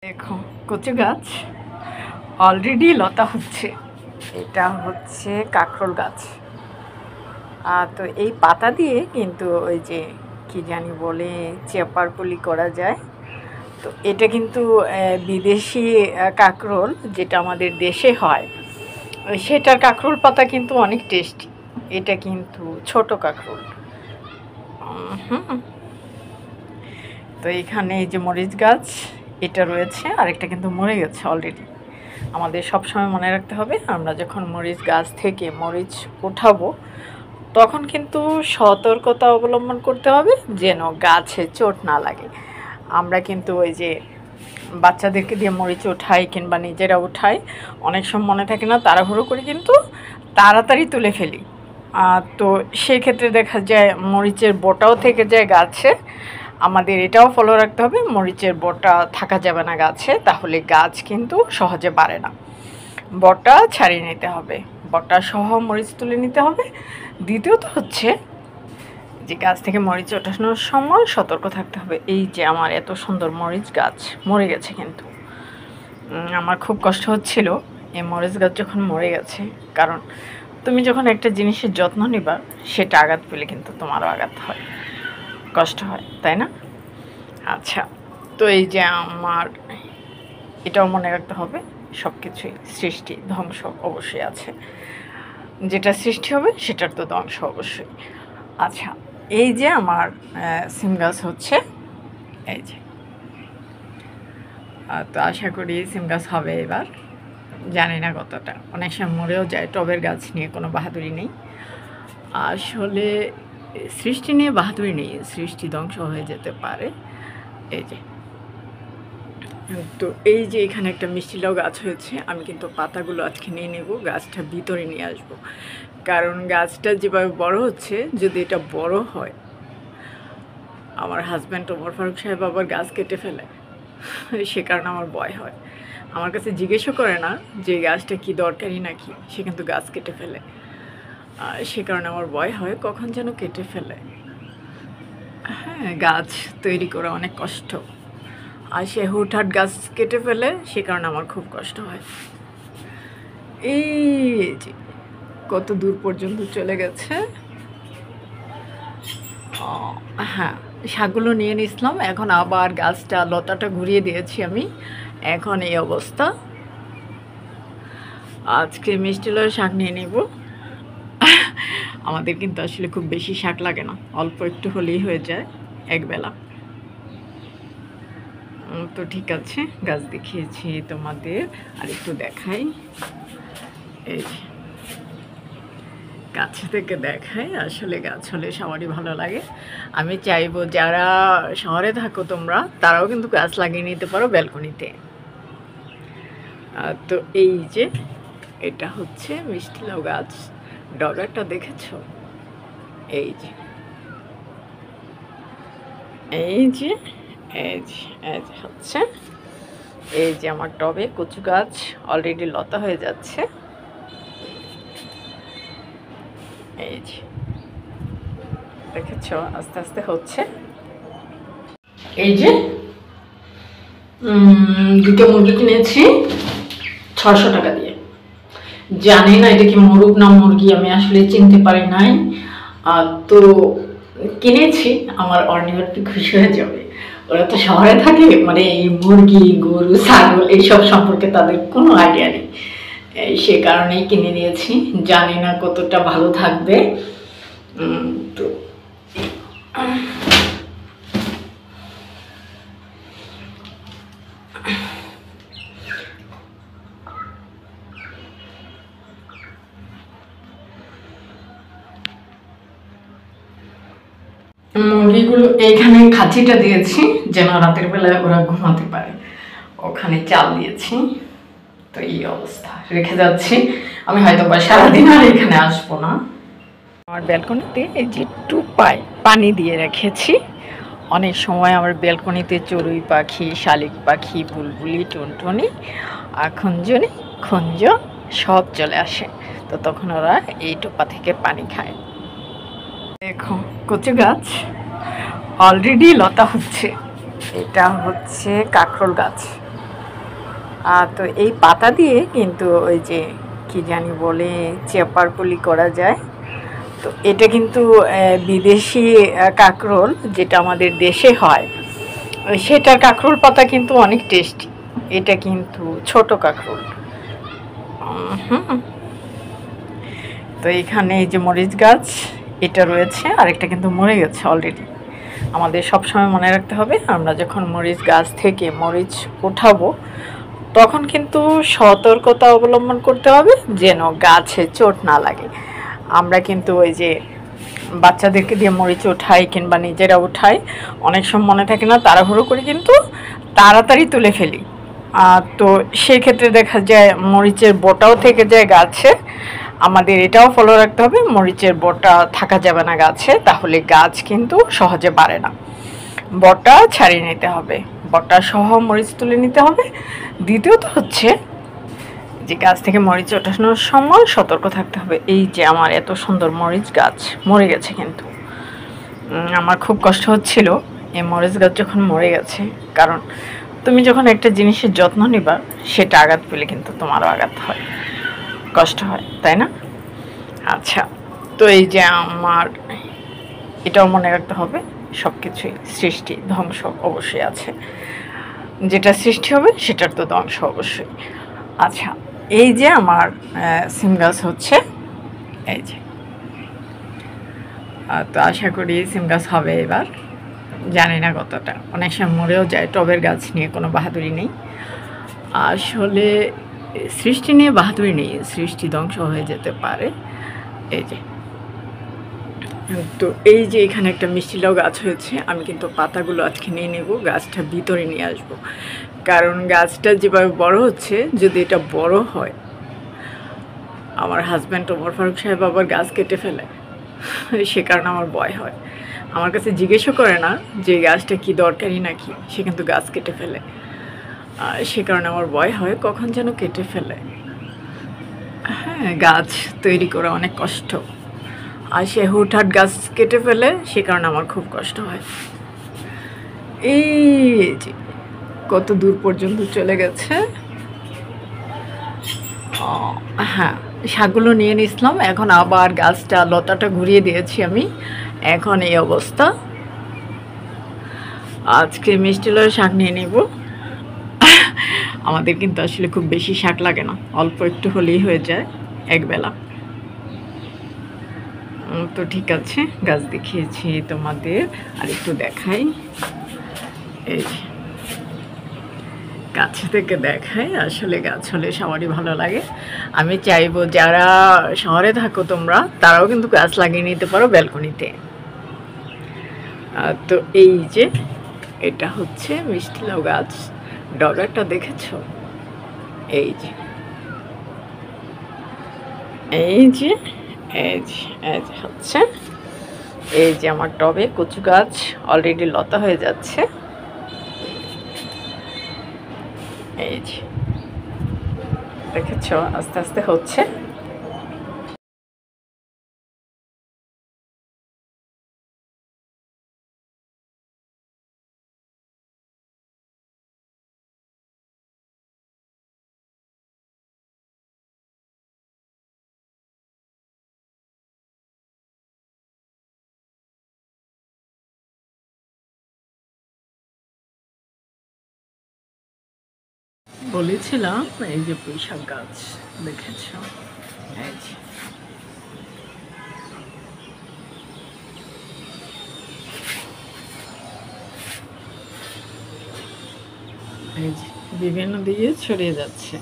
দেখো কচু গাছ অলরেডি লতা হচ্ছে। এটা হচ্ছে কাঁকরোল গাছ। তো এই পাতা দিয়ে কিন্তু ওই যে কি জানি বলে চেপারপুলি করা যায়। তো এটা কিন্তু বিদেশি কাঁকরোল, যেটা আমাদের দেশে হয় সেটার কাঁকরোল পাতা কিন্তু অনেক টেস্টি। এটা কিন্তু ছোট কাঁকরোল। তো এখানে এই যে মরিচ গাছ এটা রয়েছে, আরেকটা কিন্তু মরে গেছে অলরেডি। আমাদের সবসময় মনে রাখতে হবে, আমরা যখন মরিচ গাছ থেকে মরিচ উঠাবো তখন কিন্তু সতর্কতা অবলম্বন করতে হবে যেন গাছে চোট না লাগে। আমরা কিন্তু ওই যে বাচ্চাদেরকে দিয়ে মরিচ উঠাই কিংবা নিজেরা উঠাই, অনেক সময় মনে থাকে না, তাড়াহুড়ো করে কিন্তু তাড়াতাড়ি তুলে ফেলি। তো সেই ক্ষেত্রে দেখা যায় মরিচের বোটাও থেকে যায় গাছে। আমাদের এটাও ফলো রাখতে হবে, মরিচের বোটা থাকা যাবে না গাছে, তাহলে গাছ কিন্তু সহজে বাড়ে না। বটা ছাড়িয়ে নিতে হবে, বটা সহ মরিচ তুলে নিতে হবে। দ্বিতীয়ত হচ্ছে যে গাছ থেকে মরিচ ওঠানোর সময় সতর্ক থাকতে হবে। এই যে আমার এত সুন্দর মরিচ গাছ মরে গেছে, কিন্তু আমার খুব কষ্ট হচ্ছিল এই মরিচ গাছ যখন মরে গেছে। কারণ তুমি যখন একটা জিনিসের যত্ন নিবা, সেটা আঘাত পেলে কিন্তু তোমারও আঘাত হয়, কষ্ট হয়, তাই না? আচ্ছা, তো এই যে আমার এটাও মনে রাখতে হবে, সব কিছুই সৃষ্টি ধ্বংস অবশ্যই আছে। যেটা সৃষ্টি হবে সেটার তো ধ্বংস অবশ্যই। আচ্ছা, এই যে আমার সিম গাছ হচ্ছে, এই যে তো আশা করি সিম গাছ হবে এবার। জানি না কতটা, অনেক সময় মরেও যায়। টবের গাছ নিয়ে কোনো বাহাদুরি নেই আসলে, সৃষ্টি নিয়ে বাহাদুরি নেই, সৃষ্টি ধ্বংস হয়ে যেতে পারে। এই যে তো এই যে এখানে একটা মিষ্টি লাউ গাছ হয়েছে, আমি কিন্তু পাতাগুলো আজকে নিয়ে নেব, গাছটা ভিতরে নিয়ে আসব। কারণ গাছটা যেভাবে বড় হচ্ছে, যদি এটা বড় হয়, আমার হাজব্যান্ড ওমর ফারুক সাহেব আবার গাছ কেটে ফেলে, সে কারণে আমার ভয় হয়। আমার কাছে জিজ্ঞেসও করে না যে গাছটা কি দরকারি নাকি, সে কিন্তু গাছ কেটে ফেলে। সে কারণে আমার ভয় হয় কখন যেন কেটে ফেলে। হ্যাঁ, গাছ তৈরি করা অনেক কষ্ট, আর সে হুটহাট গাছ কেটে ফেলে, সে কারণে আমার খুব কষ্ট হয়। এই যে কত দূর পর্যন্ত চলে গেছে। হ্যাঁ, শাকগুলো নিয়ে নিয়েছিলাম, এখন আবার গাছটা লতাটা ঘুরিয়ে দিয়েছি আমি, এখন এই অবস্থা। আজকে মিষ্টি লাউয়ের শাক নিয়ে নেব। আমাদের কিন্তু আসলে খুব বেশি শাক লাগে না, অল্প একটু হলেই হয়ে যায় একবেলা। তো ঠিক আছে, গাছ দেখিয়েছি তোমাদের, আর একটু দেখাই। এই কাছে থেকে দেখাই, আসলে গাছ হলে সবারই ভালো লাগে। আমি চাইবো যারা শহরে থাকো তোমরা, তারাও কিন্তু গাছ লাগিয়ে নিতে পারো ব্যালকনিতে। তো এই যে এটা হচ্ছে মিষ্টি লাউ গাছ, ডগারটা দেখেছো? এই যে এই যে এই যে এই যে হচ্ছে, এই যে আমার টবে কচু গাছ অলরেডি লতা হয়ে যাচ্ছে। এই যে দেখেছো, আস্তে আস্তে হচ্ছে। এই যে দুটো মুরগি কিনেছি 600 টাকা দিয়ে। জানি না এটা কি মোরগ না মুরগি, আমি আসলে চিনতে পারি নাই। তো কিনেছি, আমার অর্নিভার খুশি হয়ে যাবে। ওরা তো শহরে থাকে, মানে এই মুরগি গরু ছাগল এইসব সম্পর্কে তাদের কোনো আইডিয়া নেই, সে কারণেই কিনে নিয়েছি। জানি না কতটা ভালো থাকবে। তো মুরগিগুলো এইখানে খাঁচিটা দিয়েছি যেন রাতের বেলায় ওরা ঘুমাতে পারে, ওখানে চাল দিয়েছি। তো এই অবস্থা রেখে যাচ্ছি, আমি হয়তো বা সারাদিন আর এখানে আসবো না। আমার ব্যালকনিতে এই যে টুপায় পানি দিয়ে রেখেছি। অনেক সময় আমার ব্যালকনিতে চড়ুই পাখি, শালিক পাখি, বুলবুলি, টুনটুনি, খুঞ্জনি, খুঞ্জ সব চলে আসে, তো তখন ওরা এই টোপা থেকে পানি খায়। দেখো কচু গাছ অলরেডি লতা হচ্ছে। এটা হচ্ছে কাঁকরোল গাছ। তো এই পাতা দিয়ে কিন্তু ওই যে কি জানি বলে চেপারপুলি করা যায়। তো এটা কিন্তু বিদেশি কাঁকরোল যেটা আমাদের দেশে হয় সেটার কাঁকরোল পাতা কিন্তু অনেক টেস্টি। এটা কিন্তু ছোট কাঁকরোল। হুম। তো এখানে এই যে মরিচ গাছ এটা রয়েছে, আরেকটা কিন্তু মরে গেছে অলরেডি। আমাদের সবসময় মনে রাখতে হবে আমরা যখন মরিচ গাছ থেকে মরিচ ওঠাবো তখন কিন্তু সতর্কতা অবলম্বন করতে হবে যেন গাছে চোট না লাগে। আমরা কিন্তু ওই যে বাচ্চাদেরকে দিয়ে মরিচ ওঠাই কিংবা নিজেরা ওঠাই, অনেক সময় মনে থাকে না, তাড়াহুড়ো করে কিন্তু তাড়াতাড়ি তুলে ফেলি। তো সেক্ষেত্রে দেখা যায় মরিচের বোটাও থেকে যায় গাছে। আমাদের এটাও ফলো রাখতে হবে, মরিচের বোটা থাকা যাবে না গাছে, তাহলে গাছ কিন্তু সহজে বাড়ে না। বটা ছাড়িয়ে নিতে হবে, বটা সহ মরিচ তুলে নিতে হবে। দ্বিতীয়ত হচ্ছে যে গাছ থেকে মরিচ ওঠানোর সময় সতর্ক থাকতে হবে। এই যে আমার এত সুন্দর মরিচ গাছ মরে গেছে, কিন্তু আমার খুব কষ্ট হচ্ছিল এই মরিচ গাছ যখন মরে গেছে। কারণ তুমি যখন একটা জিনিসের যত্ন নিবা সেটা আঘাত পেলে কিন্তু তোমারও আঘাত হয়, কষ্ট হয়, তাই না? আচ্ছা, তো এই যে আমার এটাও মনে রাখতে হবে সব কিছুই সৃষ্টি ধ্বংস অবশ্যই আছে, যেটা সৃষ্টি হবে সেটার তো ধ্বংস অবশ্যই। আচ্ছা, এই যে আমার সিম গাছ হচ্ছে, এই যে তো আশা করি সিম গাছ হবে এবার। জানি না কতটা, অনেক সময় মরেও যায়। টবের গাছ নিয়ে কোনো বাহাদুরি নেই আসলে, সৃষ্টি নিয়ে বাহাদুরি নেই, সৃষ্টি ধ্বংস হয়ে যেতে পারে। এই যে তো এই যে এখানে একটা মিষ্টি লাউ গাছ হয়েছে, আমি কিন্তু পাতাগুলো আজকে নিয়ে নেব, গাছটা ভিতরে নিয়ে আসব। কারণ গাছটা যেভাবে বড় হচ্ছে, যদি এটা বড় হয়, আমার হাজব্যান্ড ওমর ফারুক সাহেব আবার গাছ কেটে ফেলে, সে কারণে আমার ভয় হয়। আমার কাছে জিজ্ঞেসও করে না যে গাছটা কি দরকারি নাকি, সে কিন্তু গাছ কেটে ফেলে। সে কারণে আমার ভয় হয় কখন যেন কেটে ফেলে। হ্যাঁ, গাছ তৈরি করা অনেক কষ্ট, আর সে হুটহাট গাছ কেটে ফেলে, সে কারণে আমার খুব কষ্ট হয়। এই যে কত দূর পর্যন্ত চলে গেছে। হ্যাঁ, শাকগুলো নিয়ে নিয়েছিলাম, এখন আবার গাছটা লতাটা ঘুরিয়ে দিয়েছি আমি, এখন এই অবস্থা। আজকে মিষ্টি লাউয়ের শাক নিয়ে নেব। আমাদের কিন্তু আসলে খুব বেশি শাক লাগে না, অল্প একটু হলেই হয়ে যায় একবেলা। তো ঠিক আছে, গাছ দেখিয়েছি তোমাদের, আর একটু দেখাই। এই কাছে থেকে দেখাই, আসলে গাছ হলে সবারই ভালো লাগে। আমি চাইবো যারা শহরে থাকো তোমরা, তারাও কিন্তু গাছ লাগিয়ে নিতে পারো ব্যালকনিতে। তো এই যে এটা হচ্ছে মিষ্টি লাউ গাছ, ডগারটা দেখেছো? এই যে এই যে এই যে এই যে হচ্ছে, এই যে আমার টবে কচু গাছ অলরেডি লতা হয়ে যাচ্ছে। এই যে দেখেছো, আস্তে আস্তে হচ্ছে। বলেছিলাম এই যে পুঁইশাক গাছ দেখেছ, এই যে এই যে বিভিন্ন দিকে ছড়িয়ে যাচ্ছে।